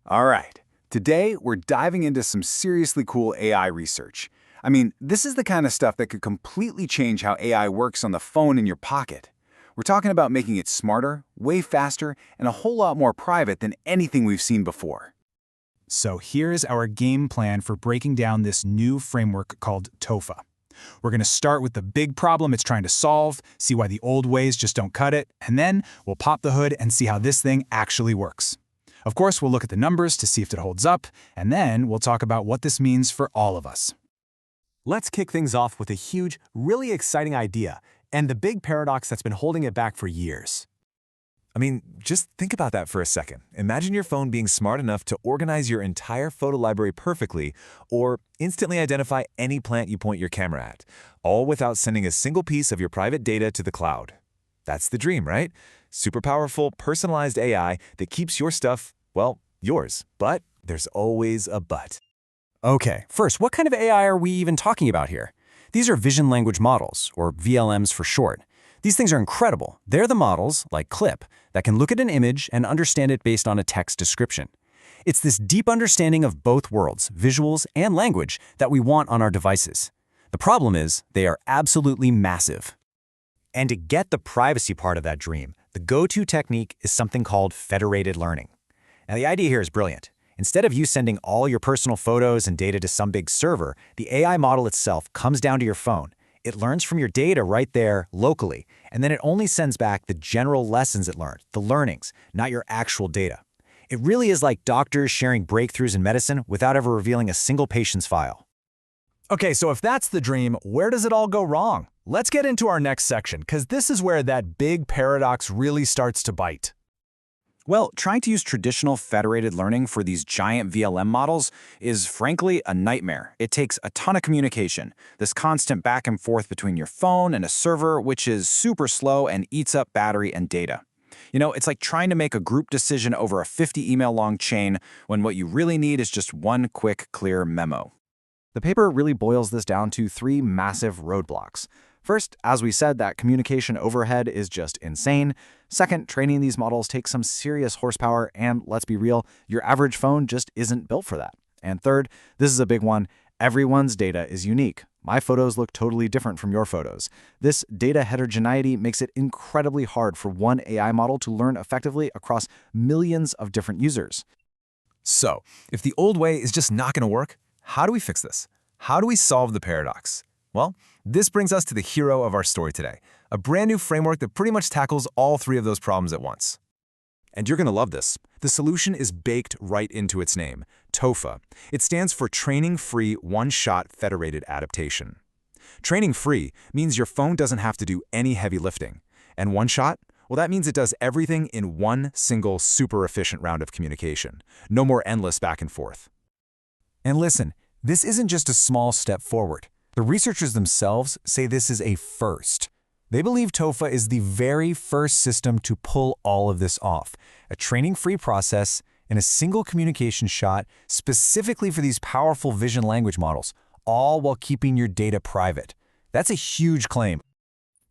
All right, today we're diving into some seriously cool AI research. I mean, this is the kind of stuff that could completely change how AI works on the phone in your pocket. We're talking about making it smarter, way faster, and a whole lot more private than anything we've seen before. So here's our game plan for breaking down this new framework called TOFA. We're going to start with the big problem it's trying to solve, see why the old ways just don't cut it, and then we'll pop the hood and see how this thing actually works. Of course, we'll look at the numbers to see if it holds up, and then we'll talk about what this means for all of us. Let's kick things off with a huge, really exciting idea, and the big paradox that's been holding it back for years. I mean, just think about that for a second. Imagine your phone being smart enough to organize your entire photo library perfectly, or instantly identify any plant you point your camera at, all without sending a single piece of your private data to the cloud. That's the dream, right? Super powerful, personalized AI that keeps your stuff, well, yours. But there's always a but. Okay, first, what kind of AI are we even talking about here? These are vision language models, or VLMs for short. These things are incredible. They're the models, like Clip, that can look at an image and understand it based on a text description. It's this deep understanding of both worlds, visuals and language, that we want on our devices. The problem is, they are absolutely massive. And to get the privacy part of that dream, the go-to technique is something called federated learning. Now, the idea here is brilliant. Instead of you sending all your personal photos and data to some big server, the AI model itself comes down to your phone. It learns from your data right there, locally, and then it only sends back the general lessons it learned, the learnings, not your actual data. It really is like doctors sharing breakthroughs in medicine without ever revealing a single patient's file. Okay, so if that's the dream, where does it all go wrong? Let's get into our next section, because this is where that big paradox really starts to bite. Well, trying to use traditional federated learning for these giant VLM models is frankly a nightmare. It takes a ton of communication, this constant back and forth between your phone and a server, which is super slow and eats up battery and data. You know, it's like trying to make a group decision over a 50-email-long chain when what you really need is just one quick, clear memo. The paper really boils this down to three massive roadblocks. First, as we said, that communication overhead is just insane. Second, training these models takes some serious horsepower, and let's be real, your average phone just isn't built for that. And third, this is a big one, everyone's data is unique. My photos look totally different from your photos. This data heterogeneity makes it incredibly hard for one AI model to learn effectively across millions of different users. So, if the old way is just not going to work, how do we fix this? How do we solve the paradox? Well, this brings us to the hero of our story today, a brand new framework that pretty much tackles all three of those problems at once. And you're going to love this. The solution is baked right into its name, TOFA. It stands for Training-Free One-Shot Federated Adaptation. Training-free means your phone doesn't have to do any heavy lifting. And one-shot? Well, that means it does everything in one single super efficient round of communication. No more endless back and forth. And listen, this isn't just a small step forward. The researchers themselves say this is a first. They believe TOFA is the very first system to pull all of this off, a training-free process and a single communication shot specifically for these powerful vision language models, all while keeping your data private. That's a huge claim.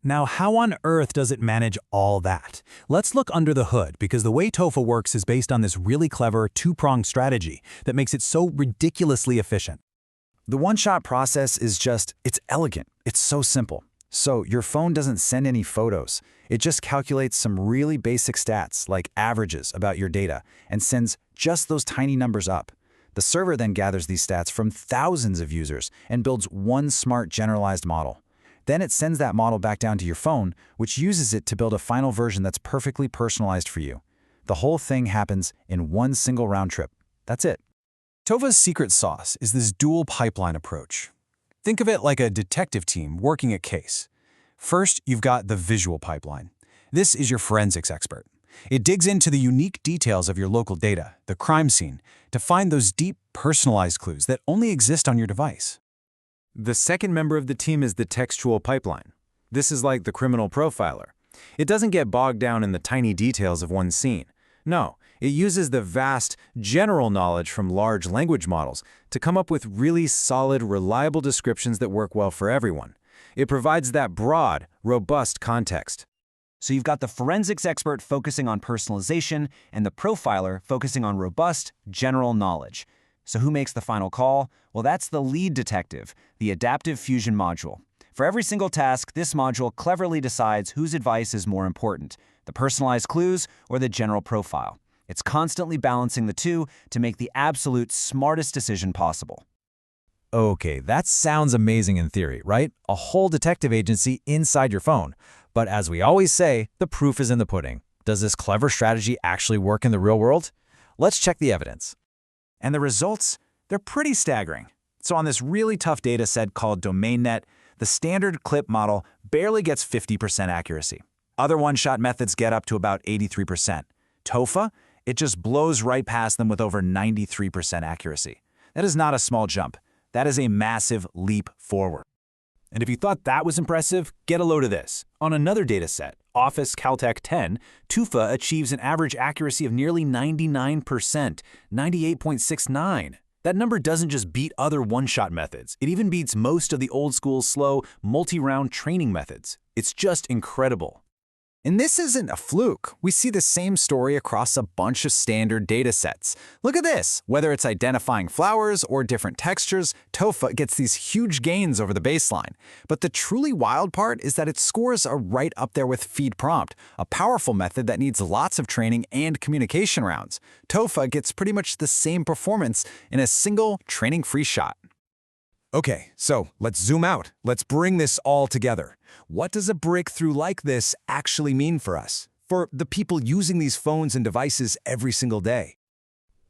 Now, how on earth does it manage all that? Let's look under the hood, because the way TOFA works is based on this really clever two-pronged strategy that makes it so ridiculously efficient. The one-shot process is it's elegant. It's so simple. So your phone doesn't send any photos. It just calculates some really basic stats, like averages, about your data, and sends just those tiny numbers up. The server then gathers these stats from thousands of users and builds one smart generalized model. Then it sends that model back down to your phone, which uses it to build a final version that's perfectly personalized for you. The whole thing happens in one single round trip. That's it. TOFA's secret sauce is this dual pipeline approach. Think of it like a detective team working a case. First, you've got the visual pipeline. This is your forensics expert. It digs into the unique details of your local data, the crime scene, to find those deep, personalized clues that only exist on your device. The second member of the team is the textual pipeline. This is like the criminal profiler. It doesn't get bogged down in the tiny details of one scene. No, it uses the vast, general knowledge from large language models to come up with really solid, reliable descriptions that work well for everyone. It provides that broad, robust context. So you've got the forensics expert focusing on personalization and the profiler focusing on robust, general knowledge. So who makes the final call? Well, that's the lead detective, the adaptive fusion module. For every single task, this module cleverly decides whose advice is more important, the personalized clues or the general profile. It's constantly balancing the two to make the absolute smartest decision possible. Okay, that sounds amazing in theory, right? A whole detective agency inside your phone. But as we always say, the proof is in the pudding. Does this clever strategy actually work in the real world? Let's check the evidence. And the results? They're pretty staggering. So on this really tough data set called DomainNet, the standard CLIP model barely gets 50% accuracy. Other one-shot methods get up to about 83%. TOFA? It just blows right past them with over 93% accuracy. That is not a small jump. That is a massive leap forward. And if you thought that was impressive, get a load of this. On another data set, Office Caltech 10, TOFA achieves an average accuracy of nearly 99%, 98.69. That number doesn't just beat other one-shot methods. It even beats most of the old-school, slow, multi-round training methods. It's just incredible. And this isn't a fluke. We see the same story across a bunch of standard data sets. Look at this. Whether it's identifying flowers or different textures, TOFA gets these huge gains over the baseline. But the truly wild part is that its scores are right up there with feed prompt, a powerful method that needs lots of training and communication rounds. TOFA gets pretty much the same performance in a single training-free shot. Okay, so let's zoom out. Let's bring this all together. What does a breakthrough like this actually mean for us? For the people using these phones and devices every single day?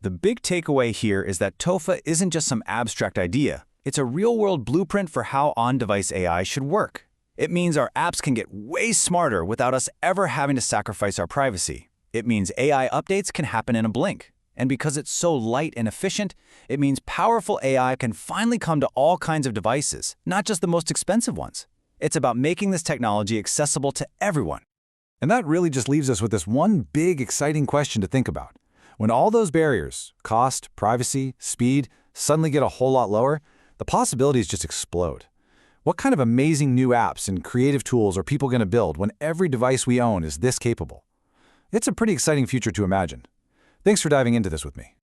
The big takeaway here is that TOFA isn't just some abstract idea. It's a real-world blueprint for how on-device AI should work. It means our apps can get way smarter without us ever having to sacrifice our privacy. It means AI updates can happen in a blink. And because it's so light and efficient, it means powerful AI can finally come to all kinds of devices, not just the most expensive ones. It's about making this technology accessible to everyone. And that really just leaves us with this one big, exciting question to think about. When all those barriers, cost, privacy, speed, suddenly get a whole lot lower, the possibilities just explode. What kind of amazing new apps and creative tools are people going to build when every device we own is this capable? It's a pretty exciting future to imagine. Thanks for diving into this with me.